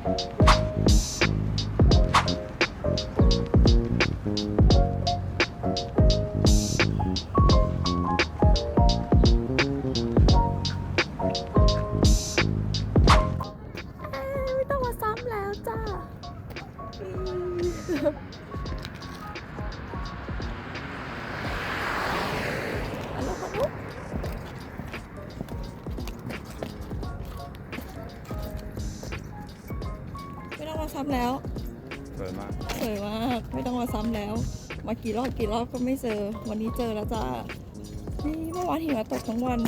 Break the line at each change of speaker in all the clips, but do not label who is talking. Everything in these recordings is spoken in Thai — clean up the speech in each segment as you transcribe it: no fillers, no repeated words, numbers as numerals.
ไม่ต้องมาซ้ำแล้วจ้าฮัลโหลฮัลโหลไม่ต้องมาซ้ำแล้วสวยมากไม่ต้องมาซ้ำแล้วมากี่รอบก็ไม่เจอวันนี้เจอแล้วจ้านี่เมื่อวานหิมะตกทั้งวัน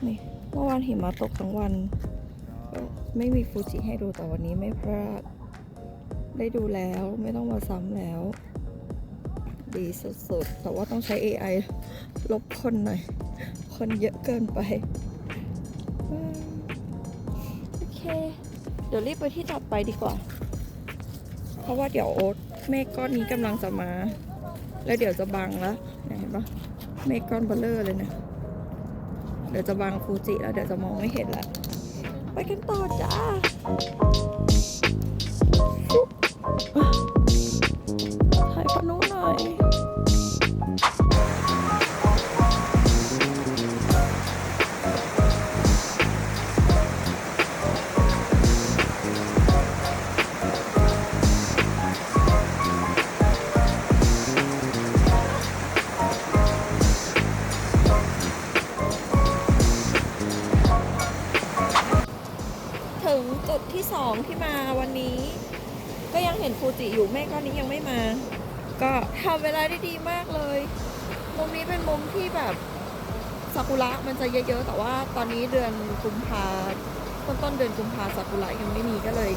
นี่เมื่อวานหิมะตกทั้งวันไม่มีฟูจิให้ดูแต่วันนี้ไม่พลาดได้ดูแล้วไม่ต้องมาซ้ำแล้วดีสุดๆแต่ว่าต้องใช้ AI ลบคนหน่อยคนเยอะเกินไปโอเคเดี๋ยวรีบไปที่ต่อไปดีกว่าเพราะว่าเดี๋ยวเมฆก้อนนี้กำลังจะมาแล้วเดี๋ยวจะบังแล้วเห็นปะเมฆก้อนเบลเลอร์เลยนะเดี๋ยวจะบังฟูจิแล้วเดี๋ยวจะมองไม่เห็นละไปกันต่อจ้าถ่ายพนุหน่อยถึงจุดที่2ที่มาวันนี้ก็ยังเห็นฟูจิอยู่เมฆก้อนนี้ยังไม่มาก็ทำเวลาได้ดีมากเลยมุมนี้เป็นมุมที่แบบซากุระมันจะเยอะๆแต่ว่าตอนนี้เดือนกุมภาต้นเดือนกุมภาซากุระยังไม่มีก็เลย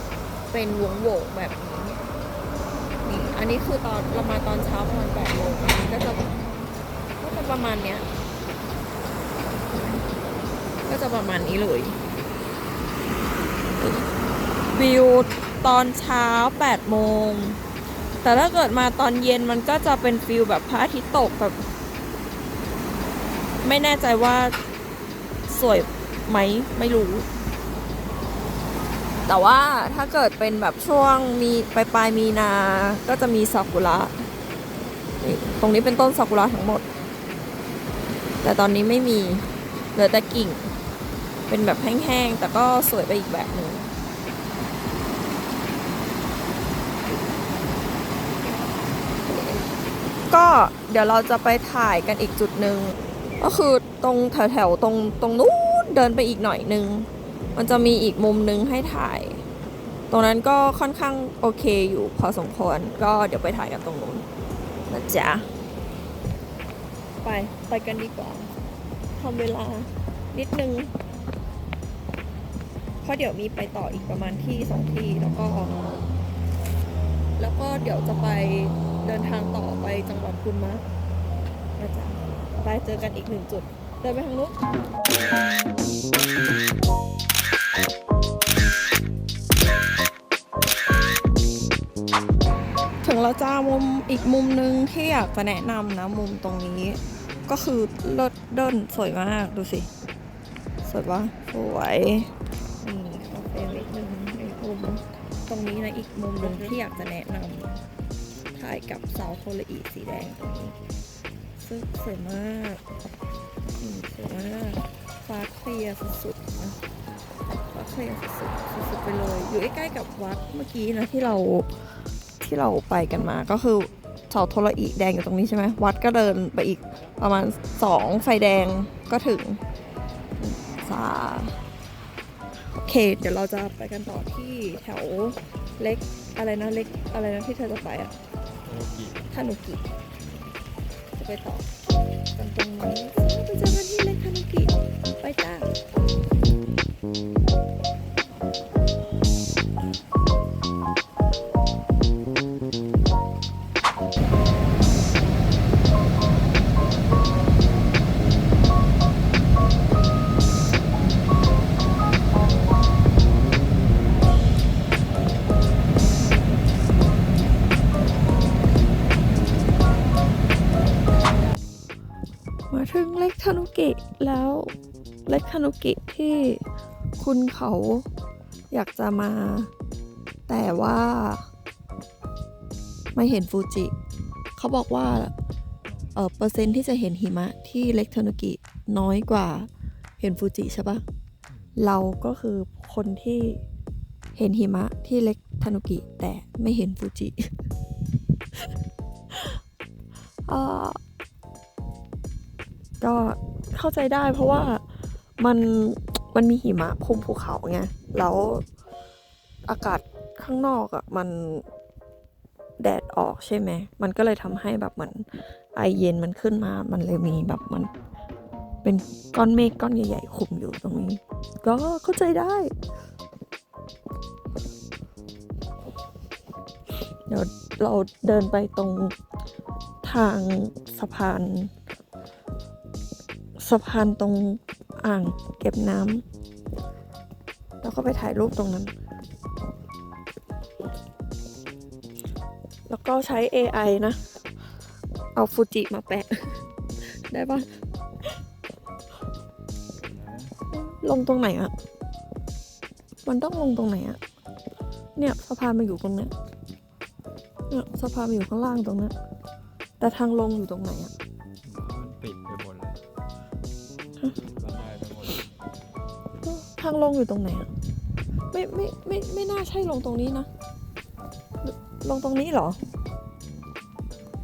เป็นวงโหวแบบนี้นี่อันนี้คือตอนเรามาตอนเช้าประมาณ8 โมงอันนี้ก็จะประมาณเนี้ยก็จะประมาณนี้เลยวิวตอนเช้า8 โมงแต่ถ้าเกิดมาตอนเย็นมันก็จะเป็นฟิลแบบพระอาทิตย์ตกแบบไม่แน่ใจว่าสวยไหมไม่รู้แต่ว่าถ้าเกิดเป็นแบบช่วงมีปลายมีนาก็จะมีซากุระตรงนี้เป็นต้นซากุระทั้งหมดแต่ตอนนี้ไม่มีเหลือแต่กิ่งเป็นแบบแห้งๆแต่ก็สวยไปอีกแบบหนึ่งก็เดี๋ยวเราจะไปถ่ายกันอีกจุดหนึ่งก็คือตรงแถวตรงนู้นเดินไปอีกหน่อยนึงมันจะมีอีกมุมนึงให้ถ่ายตรงนั้นก็ค่อนข้างโอเคอยู่พอสมควรก็เดี๋ยวไปถ่ายกันตรงนู้นนะจ๊ะไปกันดีกว่าทำเวลานิดนึงเพราะเดี๋ยวมีไปต่ออีกประมาณที่2 ที่แล้วก็เดี๋ยวจะไปเดินทางต่อไปจังหวัดกุนมะนะจ๊ะไปเจอกันอีก1 จุดเดินไปทางนู้นถึงแล้วจ้ามุมอีกมุมนึงที่อยากจะแนะนำนะมุมตรงนี้ก็คือเลิศเดินสวยมากดูสิสวยปะสวยนี่คาเฟ่นิดนึงในมุมตรงนี้นะอีกมุมนึงที่อยากจะแนะนำถ่ายกับเสาโทรอีสีแดงตรงนี้ซึ่งสวยมากสวยมากฟ้าเคลียร์สุดๆนะฟ้าเคลียร์สุดไปเลยอยู่ใกล้ๆกับวัดเมื่อกี้นะที่เราไปกันมาก็คือเสาโทรอีแดงอยู่ตรงนี้ใช่ไหมวัดก็เดินไปอีกประมาณ2 ไฟแดงก็ถึงโอเคเดี๋ยวเราจะไปกันต่อที่แถวเล็กอะไรนะที่เธอจะไปอ่ะทานุกิจะไปต่อกันตรงนี้ไปเจอกันที่เล็กทานุกิไปจ้ามาถึงเล็กทานุกิแล้ว เล็กคานุกิที่คุณเขาอยากจะมาแต่ว่าไม่เห็นฟูจิเขาบอกว่าเปอร์เซ็นต์ที่จะเห็นหิมะที่เล็กคานุกิน้อยกว่าเห็นฟูจิใช่ปะเราก็คือคนที่เห็นหิมะที่เล็กคานุกิแต่ไม่เห็นฟูจิ ก็เข้าใจได้เพราะว่ามันมีหิมะคลุมภูเขาไงแล้วอากาศข้างนอกอ่ะมันแดดออกใช่ไหมมันก็เลยทำให้แบบเหมือนไอเย็นมันขึ้นมามันเลยมีแบบมันเป็นก้อนเมฆก้อนใหญ่ๆคลุมอยู่ตรงนี้ก็เข้าใจได้เดี๋ยวเราเดินไปตรงทางสะพานตรงอ่างเก็บน้ำแล้วก็ไปถ่ายรูปตรงนั้นแล้วก็ใช้ AI นะเอาฟูจิมาแปะ ได้ปะลงตรงไหนอะมันต้องลงตรงไหนอะเนี่ยสะพานมันอยู่ตรงเนี้ยเนี่ยสะพานมันอยู่ข้างล่างตรงนั้นแต่ทางลงอยู่ตรงไหนอะ
มันปิดไปหมดเลยละลายไปหมด
ทางลงอยู่ตรงไหนอะไม่น่าใช่ลงตรงนี้นะลงตรงนี้เหรอ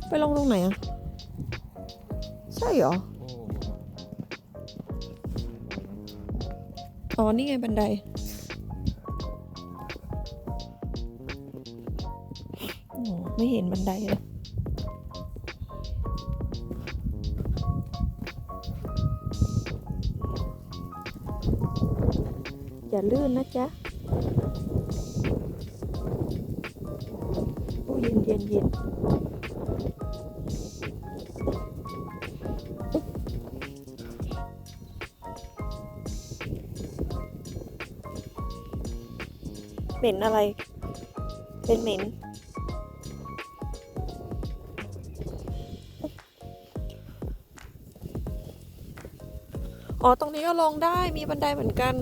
ไปลงตรงไหนอะใช่เหรออ๋อนี่ไงบันไดไม่เห็นบันไดเลยอย่าลื่นนะจ๊ะโอ้เย็นเหม็นอะไรเป็นเหม็นอ๋อตรงนี้ก็ลงได้มีบันไดเหมือนกัน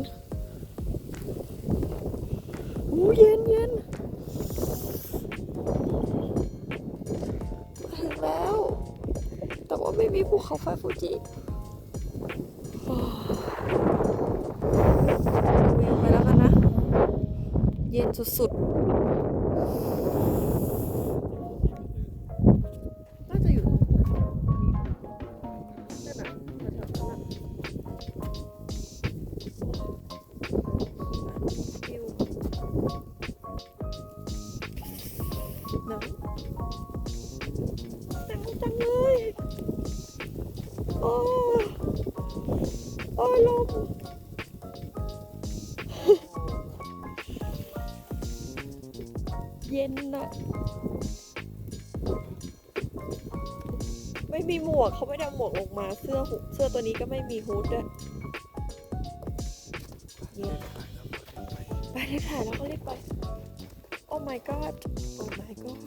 อู้เย็นมาถึงแล้วแต่ว่าไม่มีภูเขาไฟฟูจิเวียงไปแล้วกันนะเย็นสุดๆน่าจะอยู่ตรงนี้นั่นน่ะแถวๆนั้นน่ะฟิวหนาวจังเลยโอ้ยลมเย็นน่ะไม่มีหมวกเขาไม่ได้เอาหมวกลงมาเสื้อตัวนี้ก็ไม่มีฮู้ดด้วยเย็นไปเลยค่ะแล้วก็รีบไปโอ้ my god โอ้ my god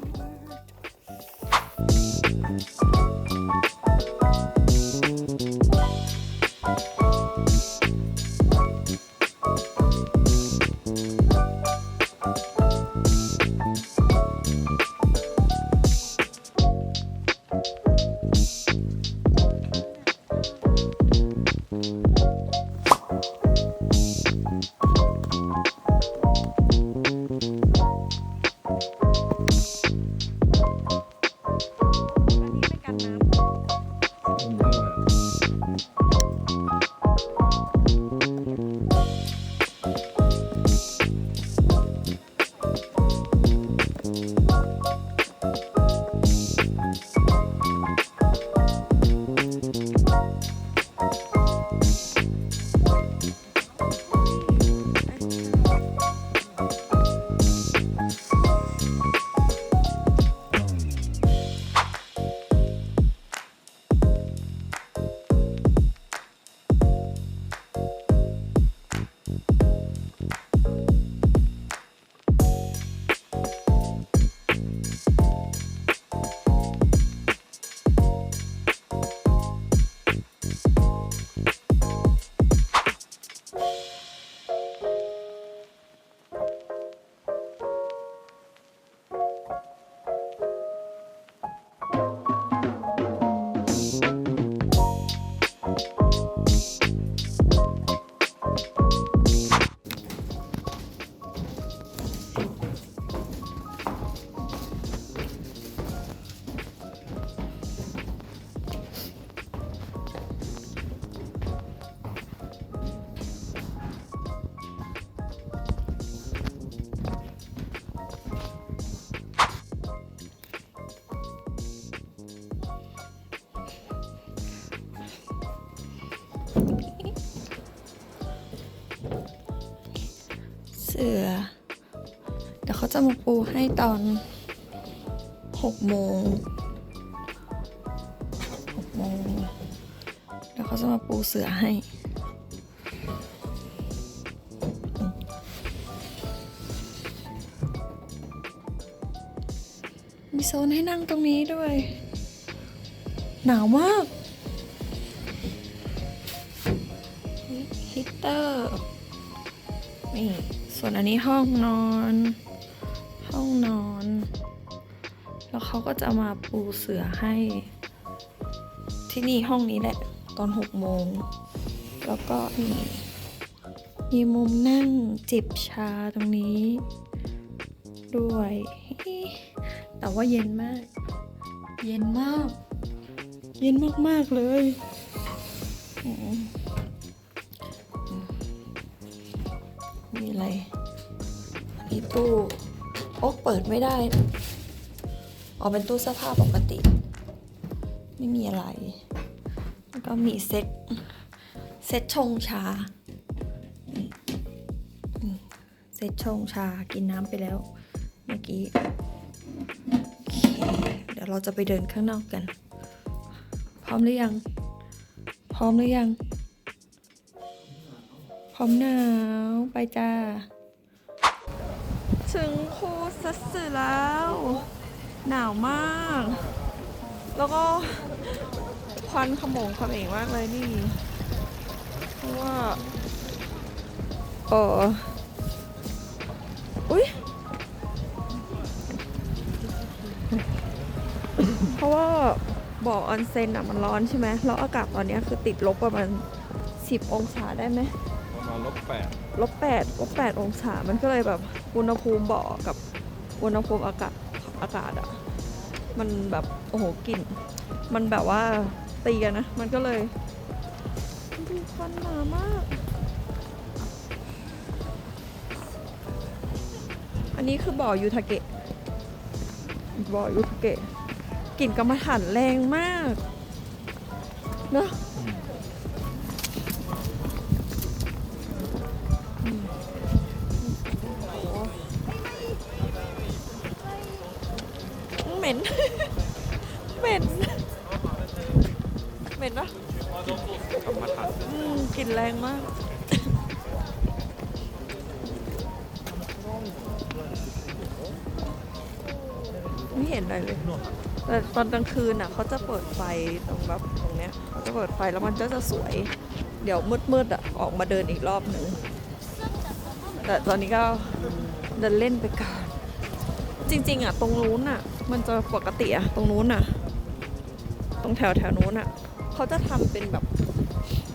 สือ เดี๋ยวเขาจะมาปูให้ตอน6 โมง6 โมง เดี๋ยวเขาจะมาปูเสือให้ มีโซนให้นั่งตรงนี้ด้วย หนาวมากฮีตเตอร์ นี่ ส่วนอันนี้ห้องนอน ห้องนอน แล้วเขาก็จะมาปูเสื่อให้ ที่นี่ห้องนี้แหละ ตอน 6 โมง แล้วก็นี่มีมุมนั่งจิบชาตรงนี้ ด้วย แต่ว่าเย็นมาก เย็นมาก เย็นมากๆเลยมีอะไรอันนี้ตู้โอ๊กเปิดไม่ได้อ๋อเป็นตู้เสื้อผ้าปกติ ไม่มีอะไร แล้วก็มีเซ็ตชงชาเซ็ตชงชากินน้ำไปแล้วเมื่อกี้โอเคเดี๋ยวเราจะไปเดินข้างนอกกัน พร้อมหรือยัง พร้อมหรือยัง พร้อมหนาวไปจ้า ถึงคูซัตสึแล้ว หนาวมาก แล้วก็ควันขโมงขม่งมากเลยนี่ เพราะว่าอุ๊ย เพราะว่าบ่อออนเซ็นอ่ะมันร้อนใช่ไหมแล้วอากาศตอนนี้คือติดลบประมาณ10 องศาได้ไหม
ประมาณ-8
-8 องศา มันก็เลยแบบอุณหภูมิบ่อกับอุณหภูมิอากาศอ่ะ มันแบบโอ้โหกลิ่น มันแบบว่าตีกันนะ มันก็เลยดูควันหนามาก อันนี้คือบ่อยูทาเกะ บ่อยูทาเกะ กลิ่นกรรมฐานแรงมากเนอะเหม็น เหม็น เหม็นปะ
กรรมฐาน
กลิ่นแรงมาก ไม่เห็นอะไรเลย แต่ตอนกลางคืนน่ะเขาจะเปิดไฟตรงแบบตรงเนี้ยเขาจะเปิดไฟแล้วมันก็จะสวย เดี๋ยวมืดๆอ่ะออกมาเดินอีกรอบหนึ่ง แต่ตอนนี้ก็เดินเล่นไปก่อน จริงๆอ่ะตรงนู้นอ่ะ มันจะปกติอ่ะตรงนู้นอ่ะ ตรงแถวนู้นอ่ะเขาจะทำเป็นแบบ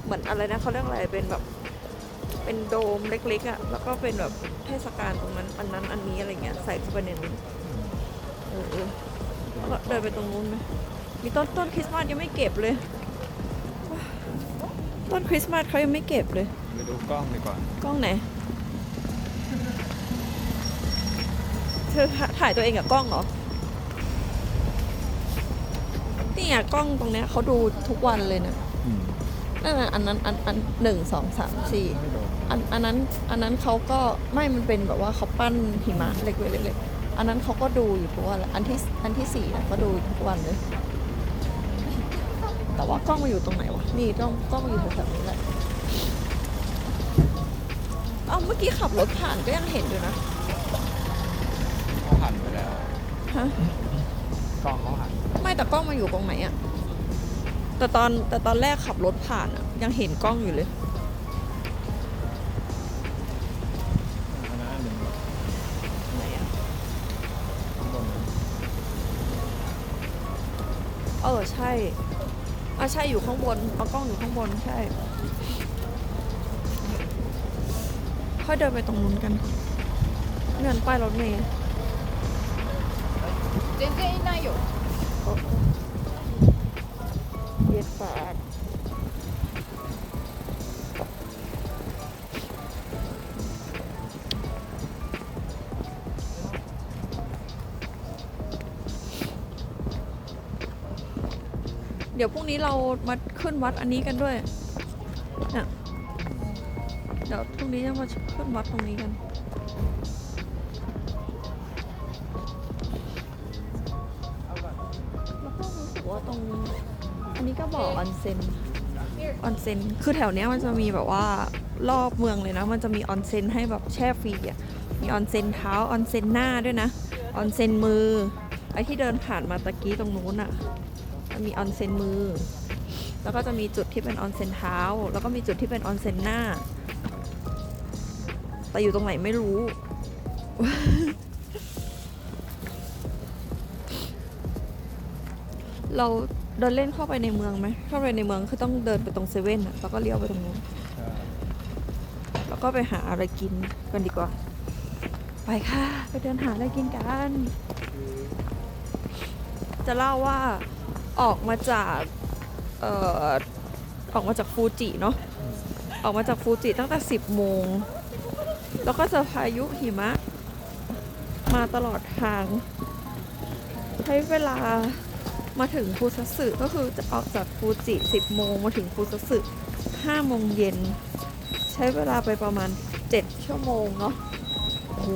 เหมือนอะไรนะเขาเรียกอะไรเป็นแบบเป็นโดมเล็กๆอ่ะแล้วก็เป็นแบบเทศกาลตรงนั้นอันนั้นอันนี้อะไรเงี้ยใส่เข้าไปในนั้นแล้วก็เดินไปตรงนู้นไหมมีต้นคริสต์มาสยังไม่เก็บเลยต้นคริสต์มาสเขายังไม่เก็บเลย
ไปดูกล้องดีกว่าก
ล้องไหนเธอถ่ายตัวเองกับกล้องเหรอนี่อ่ะกล้องตรงเนี้ยเขาดูทุกวันเลยนะนั่นน่ะอันนั้นอัน1 2 3 4
ไม่โดน
อันนั้นเขาก็ไม่มันเป็นแบบว่าเขาปั้นหิมะเล็กๆอันนั้นเขาก็ดูอยู่ทุกวันแหละอันที่4นะก็ดูทุกวันเลย แต่ว่ากล้องมาอยู่ตรงไหนวะนี่กล้องมาอยู่แถวๆนี้แหละเอ้าเมื่อกี้ขับรถผ่านก็ยังเห็นอยู่นะ
เขาหันไปแล้ว
ฮะ
กล้องเขาหัน
ไม่แต่กล้องมาอยู่ตรงไหนอะแต่ตอนแรกขับรถผ่านอะยังเห็นกล้องอยู่เลย
อันนั้นอันหนึ่ง
ไหนอะ
ข้างบน
ใช่ใช่อยู่ข้างบนเอากล้องอยู่ข้างบนใช่ค่อยเดินไปตรงนู้นกันเงินป้ายรถเมล์
全然いないよ。
เย็ดปาก เดี๋ยวพรุ่งนี้เรามาขึ้นวัดอันนี้กันด้วยเนี่ยเดี๋ยวพรุ่งนี้จะมาขึ้นวัดตรงนี้กัน แล้วก็รู้สึกว่าตรงอันนี้ก็บอกออนเซ็นคือแถวเนี้ยมันจะมีแบบว่ารอบเมืองเลยนะมันจะมีออนเซ็นให้แบบแช่ฟรีอ่ะมีออนเซ็นเท้าออนเซ็นหน้าด้วยนะออนเซ็นมือไอที่เดินผ่านมาตะกี้ตรงนู้นอ่ะมันมีออนเซ็นมือแล้วก็จะมีจุดที่เป็นออนเซ็นเท้าแล้วก็มีจุดที่เป็นออนเซ็นหน้าแต่อยู่ตรงไหนไม่รู้ เราเดินเล่นเข้าไปในเมืองไหมเข้าไปในเมืองคือต้องเดินไปตรงเซเว่นอ่ะแล้วก็เลี้ยวไปตรงนู้น
ใช่
แล้วก็ไปหาอะไรกินกันดีกว่า ไปค่ะ ไปเดินหาอะไรกินกัน จะเล่าว่าออกมาจากออกมาจากฟูจิเนาะออกมาจากฟูจิตั้งแต่ 10 โมง แล้วก็เจอพายุหิมะ มาตลอดทาง ใช้เวลามาถึงฟูซัตสึก็คือจะออกจากฟูจิ 10 โมงมาถึงฟูซัตสึ 5 โมงเย็น ใช้เวลาไปประมาณ 7 ชั่วโมงเนาะโอ้โห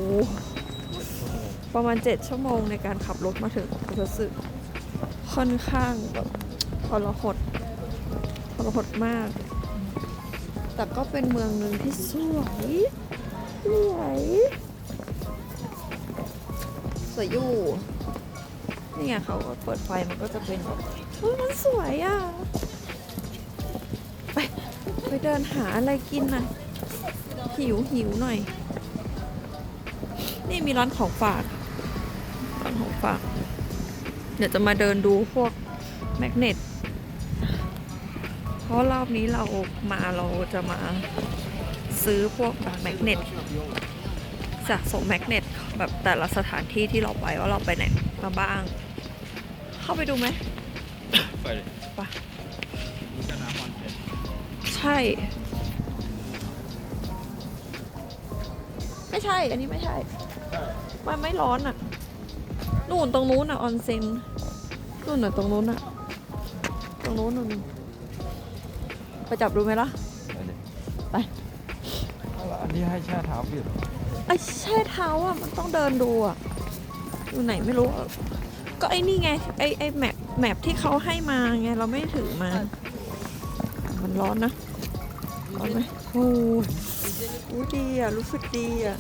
ประมาณ 7 ชั่วโมงในการขับรถมาถึงฟูซัตสึ ค่อนข้างแบบทรหดมาก แต่ก็เป็นเมืองหนึ่งที่สวยอยู่ นี่ไงเขาก็เปิดไฟมันก็จะเป็นแบบเฮ้ยมันสวยอ่ะ ไปเดินหาอะไรกินน่ะ หิวหน่อย นี่มีร้านของฝาก เดี๋ยวจะมาเดินดูพวกแมกเนต เพราะรอบนี้เราจะมาซื้อพวกแบบแมกเนตสะสมแมกเนตแบบแต่ละสถานที่ที่เราไปว่าเราไปไหนมาบ้าง เข้าไปดูไหม
ไปเลย
ไป
นี่ก็น้ำมันเป็น
ใช่ ไม่ใช่ อันนี้ไม่ใช่ มันไม่ร้อนอ่ะ นู่นตรงนู้นอ่ะออนเซ็นนู่นอ่ะตรงนู้นอ่ะ ตรงนู้นนู่นไปจับดูไหมล่ะ
ไปเลย
ไป
เอาละอันนี้ให้แช่เท้าปิด
ไอ้แช่เท้าอ่ะมันต้องเดินดูอ่ะอยู่ไหนไม่รู้อะก็ไอ้นี่ไงไอ้แมปที่เขาให้มาไงเราไม่ถือมา มันร้อนนะร้อนไหมโอ้ยอู้ดีอ่ะรู้สึกดีอ่ะ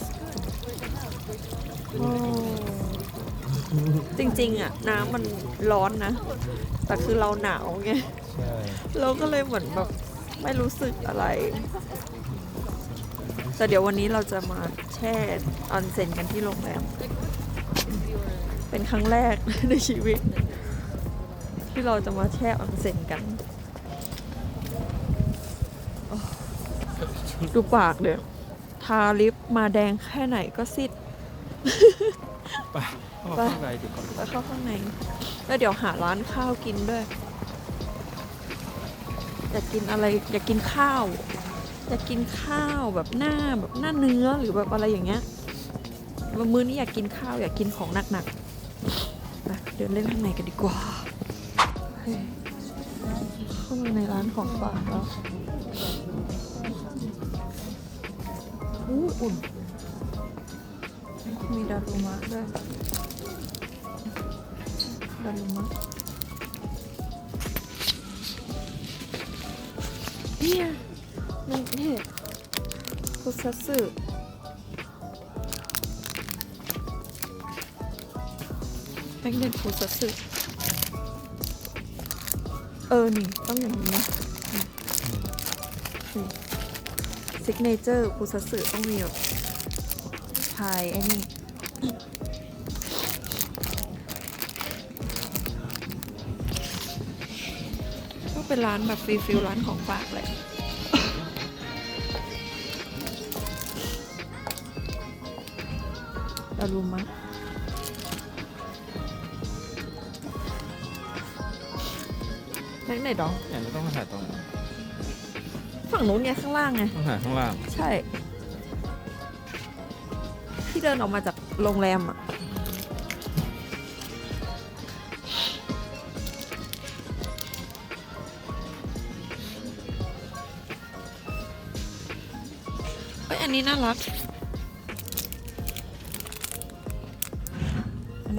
โอ้จริงๆอ่ะน้ำมันร้อนนะแต่คือเราหนาวไง
ใช่
เราก็เลยเหมือนแบบไม่รู้สึกอะไร แต่เดี๋ยววันนี้เราจะมาแช่ออนเซ็นกันที่โรงแรม เป็นครั้งแรก ในชีวิต ที่เราจะมาแช่ออนเซ็นกันโอ้ดูปากเดี๋ยวทาลิปมาแดงแค่ไหนก็ซิด
ไปเข้า
ไป
ข้างในดีกว่า
แล้วเข้าข้างใน แล้วเดี๋ยวหาร้านข้าวกินด้วย อยากกินอะไร อยากกินข้าว อยากกินข้าวแบบหน้าเนื้อหรือแบบอะไรอย่างเงี้ยมื้อนี้อยากกินข้าวอยากกินของหนักๆไปเดินเล่นข้างในกันดีกว่าเฮ้ยเข้ามาในร้านของฝากแล้วอุ่น มีดารุมะด้วยดารุมะเนี่ยแมกเนตฟุซัตสึแมกเนตฟุซัตสึนี่ต้องอย่างนี้นะซิกเนเจอร์ฟุซัตสึต้องมีแบบพายไอ้นี่ก็เป็นร้านแบบฟิลร้านของฝากเลยดารุมะแม็กไหนดอง
เนี่ยเราต้องมาถ่ายตรงไหน
ฝั่งนู้นไงข้างล่างไง
ต้องถ่ายข้างล่าง
ใช่ ที่เดินออกมาจากโรงแรมอ่ะ เอ้ย อันนี้น่ารัก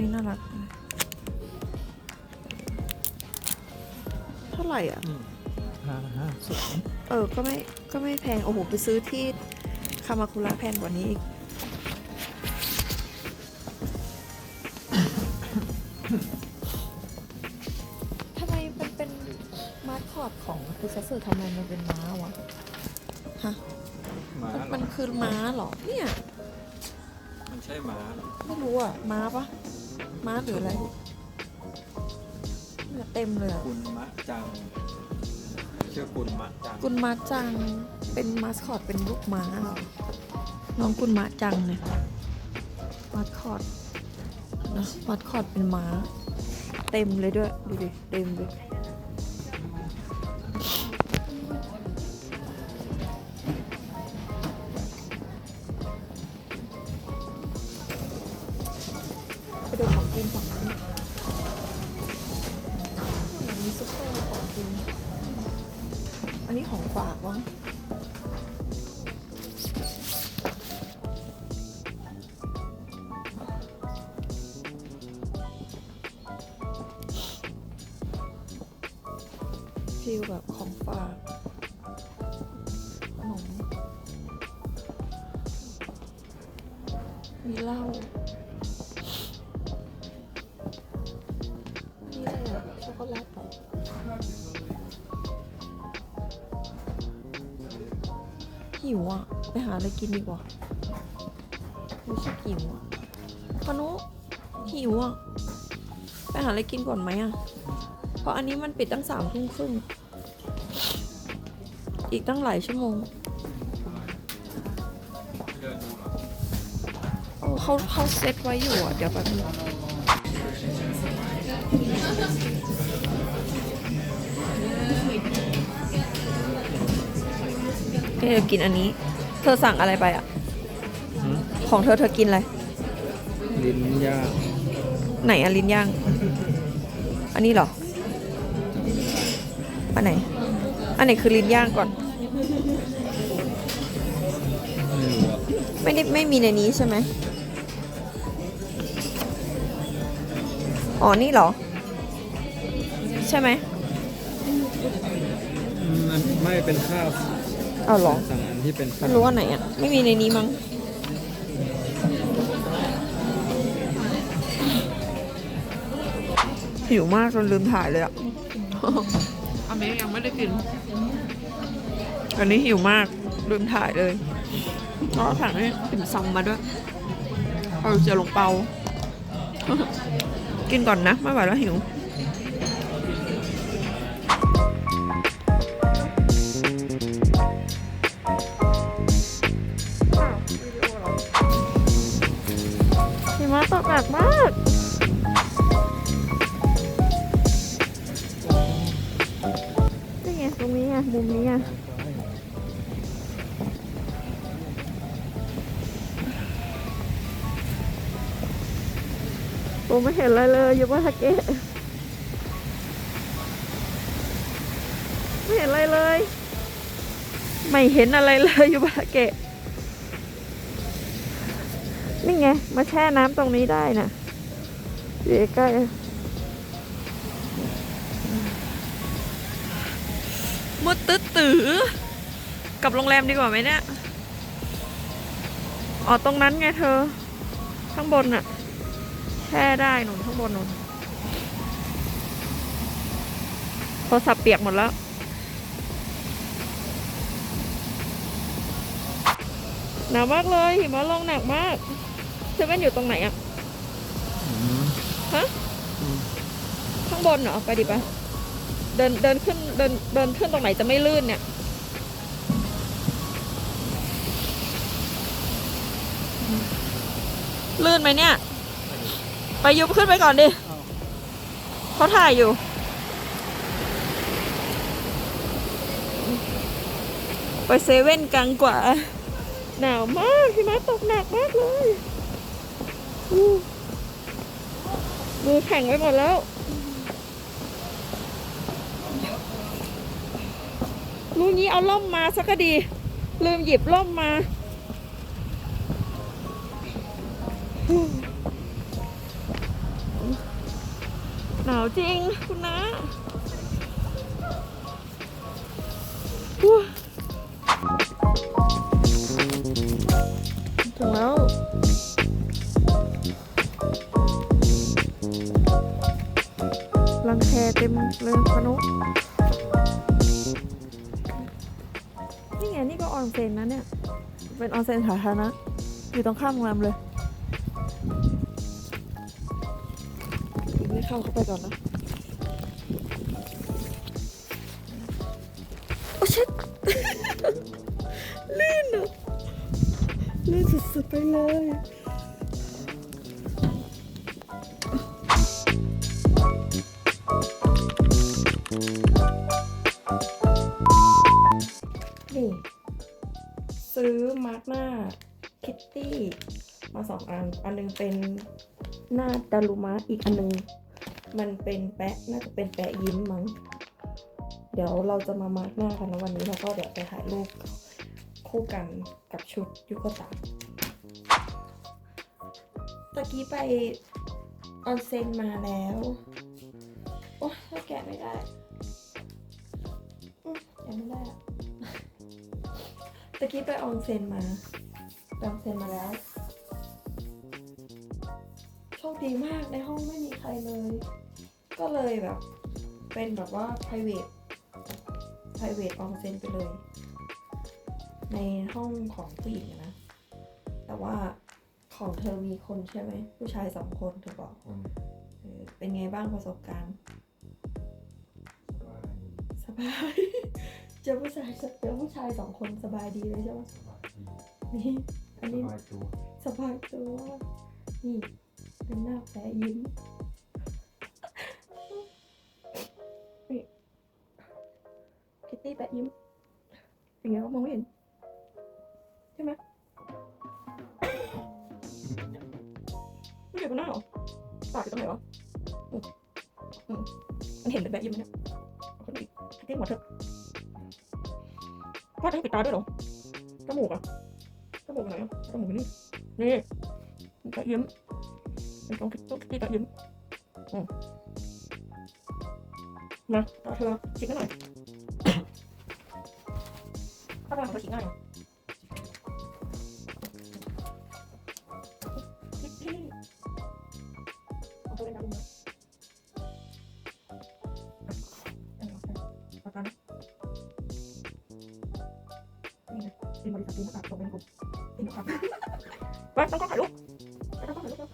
นี่น่ารักเท่าไหร่อ่ะ
สุด
ก็ไม่แพง โอ้โห ไปซื้อที่คามาคุระแพงกว่านี้อีก ทำไมมันเป็นมาสคอตของคุซัตสึทำไมมันเป็นม้าวะ ฮะ
ม้า
มันคือม้าเหรอ เนี่ย
มันใช่ม้า
ไม่รู้อ่ะ ม้าปะม้าหรืออะไรเนี่ยเต็มเลยอะ
กุนมะจังชื่อกุนมะจัง
กุนมาจัง เป็นมาสคอตเป็นลูกม้าเหรอ น้องกุนมาจังเนี่ยมาสคอตนะมาสคอตเป็นม้า เต็มเลยด้วย ดูดิ เต็มเลยไปดูของกินฝั่งนี้มีซุปเปอร์ของกิน อันนี้ของฝากวะฟีลแบบของฝากขนม มีเหล้านี่อะไรอะช็อกโกแลตเหรอหิวอ่ะ ไปหาอะไรกินดีกว่ารู้สึกหิวอ่ะพานุหิวอ่ะ ไปหาอะไรกินก่อนไหมอ่ะ เพราะอันนี้มันปิดตั้ง3:30 อีกตั้งหลายชั่วโมง
เดินดูเหรอ
โอ้เขาเซตไว้อยู่อ่ะ เดี๋ยวแป๊บนึงเดี๋ยวกินอันนี้ เธอสั่งอะไรไปอ่ะ ของเธอกินอะไร
ลิ้นย่าง
ไหนอะลิ้นย่าง อันนี้เหรอ อันไหน อันไหนคือลิ้นย่างก่อน
ไม่รู้อะ
ไม่มีในนี้ใช่ไหม อ๋อ นี่เหรอ ใช่ไหม
มันไม่เป็นข้าว
เอาเหรอ
สั่งอันที่เป็นข้า
ไม่
ว
รู้ว่าไหนอ่ะ ไม่มีในนี้มั้ง หิวมากจนลืมถ่ายเลยอ่ะ อันนี้ยังไม่ได้กิน อันนี้หิวมากลืมถ่ายเลยก็สั่งให้ติ่มซำมาด้วย เอาเจียวหลงเปา กินก่อนนะ ไม่ไหวแล้วหิว หิมะตกหนักมาก นี่ไง ตรงนี้ไง มุมนี้ไง ผมไม่เห็นอะไรเลยอยู่บนทะเกะไม่เห็นอะไรเลย ไม่เห็นอะไรเลยอยู่บนทะเกะนี่ไง มาแช่น้ำตรงนี้ได้นะอยู่ใกล้มุดตื้อกลับโรงแรมดีกว่าไหมเนี่ย อ๋อ ตรงนั้นไงเธอ ข้างบนน่ะ แช่ได้หนุนข้างบนหนุนโทรศัพท์เปียกหมดแล้ว หนาวมากเลยหิมะลงหนักมากเซเว่นอยู่ตรงไหนอะฮะ ข้างบนเหรอ ไปดิปะเดินขึ้นเดินขึ้นตรงไหนจะไม่ลื่นเนี่ย ลื่นไหมเนี่ย ไปยุบขึ้นไปก่อนดิเขาถ่ายอยู่ ไปเซเว่นกันกว่า หนาวมากหิมะตกหนักมากเลยมือแข็งไปหมดแล้วรู้งี้เอาล่มมาสักก็ดี ลืมหยิบล่มมา หนาวจริงคุณนะว้าถึงแล้วรังแคเต็มเลยพนุนี่ไงนี่ก็ออนเซ็นนะเนี่ยเป็นออนเซ็นสาธารณะอยู่ตรงข้ามโรงแรมเลยไม่เข้าไปก่อนนะโอ้ชิด ลื่นอ่ะลื่นสุดๆไปเลยนี่ซื้อมาร์กหน้าคิตตี้มา2 อันหนึงเป็นหน้าดารุมะอีกอันหนึงมันเป็นแปะน่าจะเป็นแปะยิ้มมั้งเดี๋ยวเราจะมามาร์กหน้ากันแล้ววันนี้เราก็เดี๋ยวไปถ่ายรูปคู่กันกับชุดยุโกตะตะกี้ไปออนเซ็นมาแล้วโอ้ถ้าแกะไม่ได้แกะไม่ได้อะตะกี้ไปออนเซ็นมาแล้วโชคดีมากในห้องไม่มีใครเลยก็เลยแบบเป็นแบบว่า private ออนเซ็นไปเลยในห้องของผู้หญิงนะแต่ว่าของเธอมีคนใช่ไหมผู้ชาย2 คนเธอบอกเป็นไงบ้างประสบการณ์สบาย เจอผู้ชาย2 คนสบายดีเลยใช่ไหมนี่อันนี้สบายตัวนี่เป็นหน้าแผลยิ้มนี่คิตตี้แปะยิ้มเป็นไงก็มองไม่เห็นใช่ไหมไม่เห็นบนหน้าหรอปากอยู่ตรงไหนวะมันเห็นเป็นแปะยิ้มไหมเนี่ยคนอีกคิตตี้หมดเถอะว่าต้องปิดตาด้วยเหรอจมูกอะจมูกไหนอะจมูกนี่แปะยิ้มเป็นตรงคิตตี้แปะยิ้มนะตาเธอฉีกให้หน่อยถ้าเราทำก็ฉีกง่ายเอาตัวเล่นน้ำนะเอาตานะนี่นะเป็นบริษัทตีนะครับตรงเป็นกลุ่มตีนะครับไปต้องถ่ายรูปไปต้องถ่ายรูปแล้ว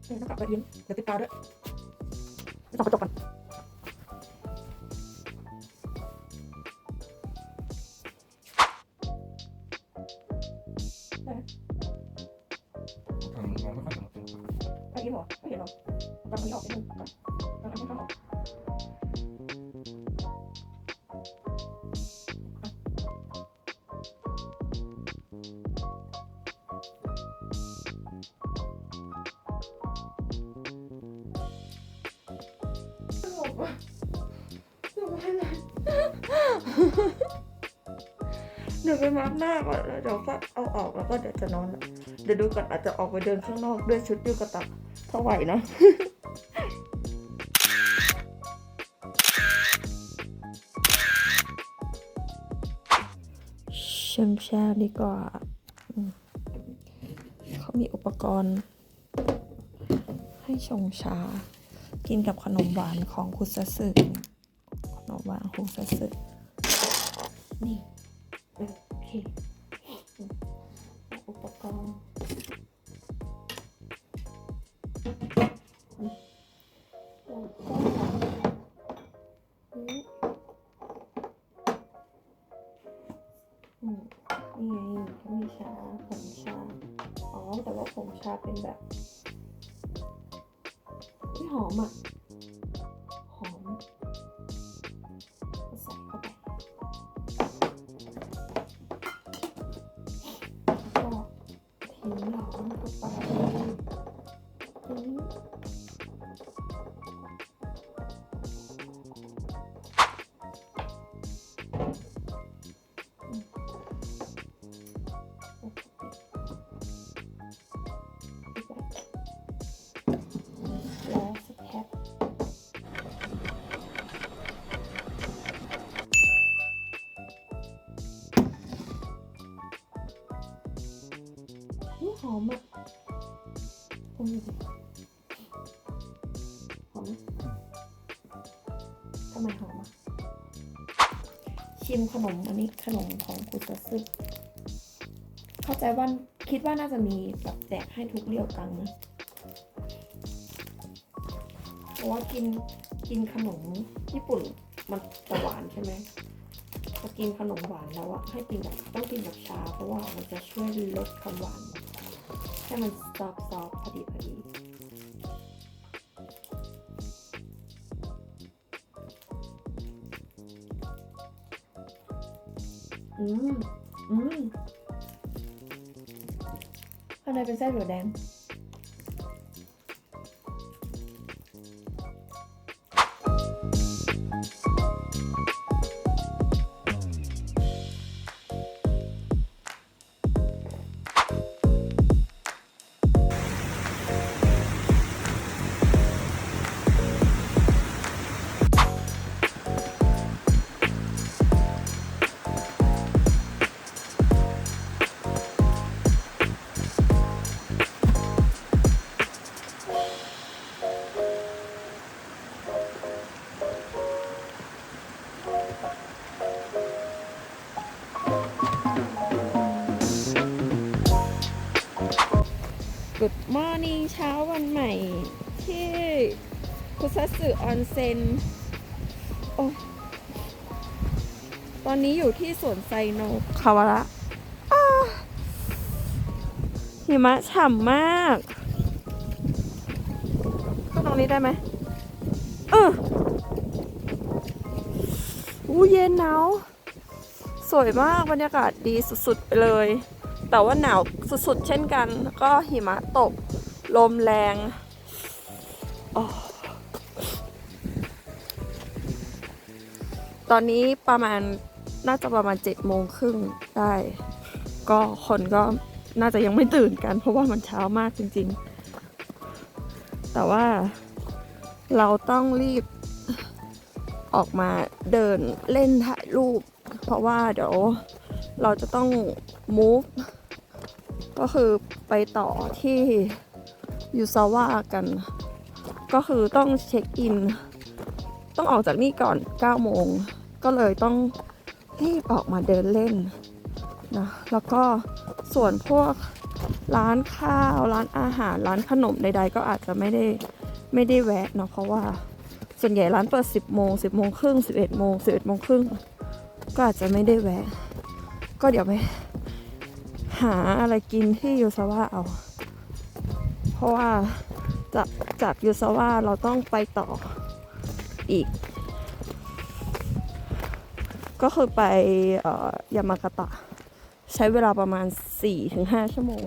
นี่ต้องกลับไปยิ้มเดี๋ยวติดตาด้วยไปส่องกระจกก่อนไปยิ้มเหรอไม่เห็นหรอตอนนี้ออกไปดูก่อนตอนนี้ไม่ต้องออกเดี๋ยวไปมาร์กหน้าก่อนแล้วเดี๋ยวก็เอาออกแล้วก็เดี๋ยวจะนอนเดี๋ยวดูก่อนอาจจะออกไปเดินข้างนอกด้วยชุดยูกะตะถ้าไหวนะชมชาดีกว่าเขามีอุปกรณ์ให้ชงชากินกับขนมหวานของคุซัสึขนมหวานของคุซัสึนี่โอเคอุปกรณ์นี่ไงเขามีชาผงชาแต่ว่าผงชาเป็นแบบที่หอมอ่ะหอมใส่เข้าไปก็ทิ้งหลอมเข้าไปแล้วสแค อมอ่ะโอ้ยดิหอมไหมทำไมหอมอ่ะชิมขนมอันนี้ขนมของกุตสึเข้าใจว่าคิดว่าน่าจะมีแบบแจกให้ทุกเรียวกังนะเพราะว่ากินขนมญี่ปุ่นมันจะหวานใช่ไหมพอกินขนมหวานแล้วอะให้กินแบบต้องกินกับชาเพราะว่ามันจะช่วยลดความหวานให้มันซอฟพอดีข้างในเป็นไส้ถั่วแดงGood morning เช้าวันใหม่ที่คุซัตสึออนเซ็นโอ้ตอนนี้อยู่ที่สวนไซโนคาวาระหิมะฉ่ำมากเข้าตรงนี้ได้ไหมเย็นหนาวสวยมากบรรยากาศดีสุดๆไปเลยแต่ว่าหนาวสุดๆเช่นกันก็หิมะตกลมแรงตอนนี้น่าจะประมาณ7:30ได้ก็คนก็น่าจะยังไม่ตื่นกันเพราะว่ามันเช้ามากจริงๆแต่ว่าเราต้องรีบออกมาเดินเล่นถ่ายรูปเพราะว่าเดี๋ยวเราจะต้อง move ก็คือไปต่อที่ยูซาวะกันก็คือต้องเช็คอินต้องออกจากนี่ก่อน9 โมงก็เลยต้องรีบออกมาเดินเล่นนะแล้วก็ส่วนพวกร้านข้าวร้านอาหารร้านขนมใดๆก็อาจจะไม่ได้แวะเนาะเพราะว่าส่วนใหญ่ร้านเปิด10 โมง10 โมงครึ่ง11 โมง11 โมงครึ่งก็อาจจะไม่ได้แวะก็เดี๋ยวไปหาอะไรกินที่ยูซาวะเอาเพราะว่าจากยูซาวะเราต้องไปต่ออีกก็คือไปยามากาตะใช้เวลาประมาณ 4-5 ชั่วโมง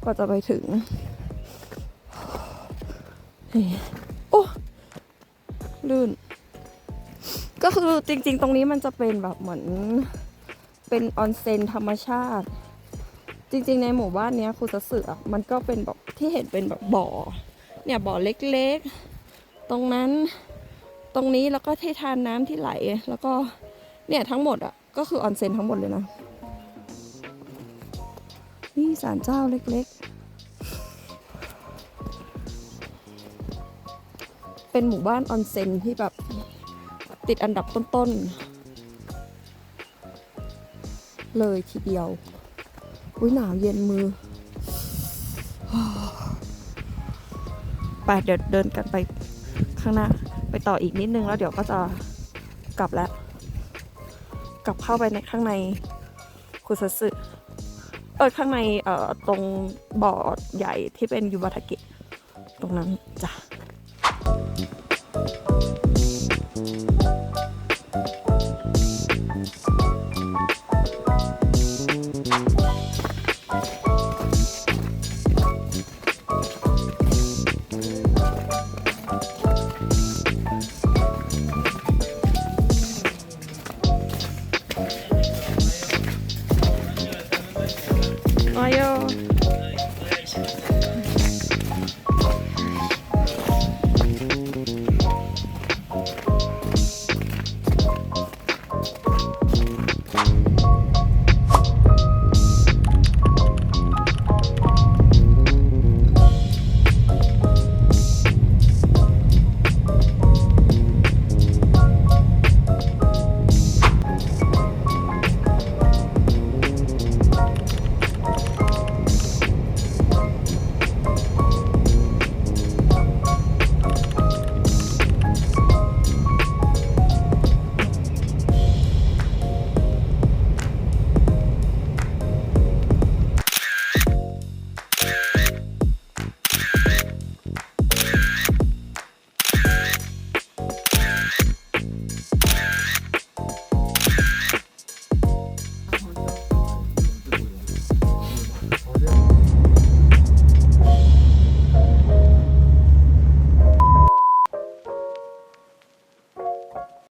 ก็จะไปถึงโอ้ลื่นก็คือจริงๆตรงนี้มันจะเป็นแบบเหมือนเป็นออนเซ็นธรรมชาติจริงๆในหมู่บ้านนี้คุซัตสึมันก็เป็นแบบที่เห็นเป็นแบบบ่อเนี่ยบ่อเล็กๆตรงนั้นตรงนี้แล้วก็ที่ทานน้ำที่ไหลแล้วก็เนี่ยทั้งหมดก็คือออนเซ็นทั้งหมดเลยนะนี่ศาลเจ้าเล็กๆเป็นหมู่บ้านออนเซ็นที่แบบติดอันดับต้นๆเลยทีเดียวหนาวเย็นมือไปเดี๋ยวเดินกันไปข้างหน้าไปต่ออีกนิดนึงแล้วเดี๋ยวก็จะกลับแล้วกลับเข้าไปในข้างในคุซัตสึข้างในตรงบ่อใหญ่ที่เป็นยูบาทาเกะตรงนั้นจ้ะ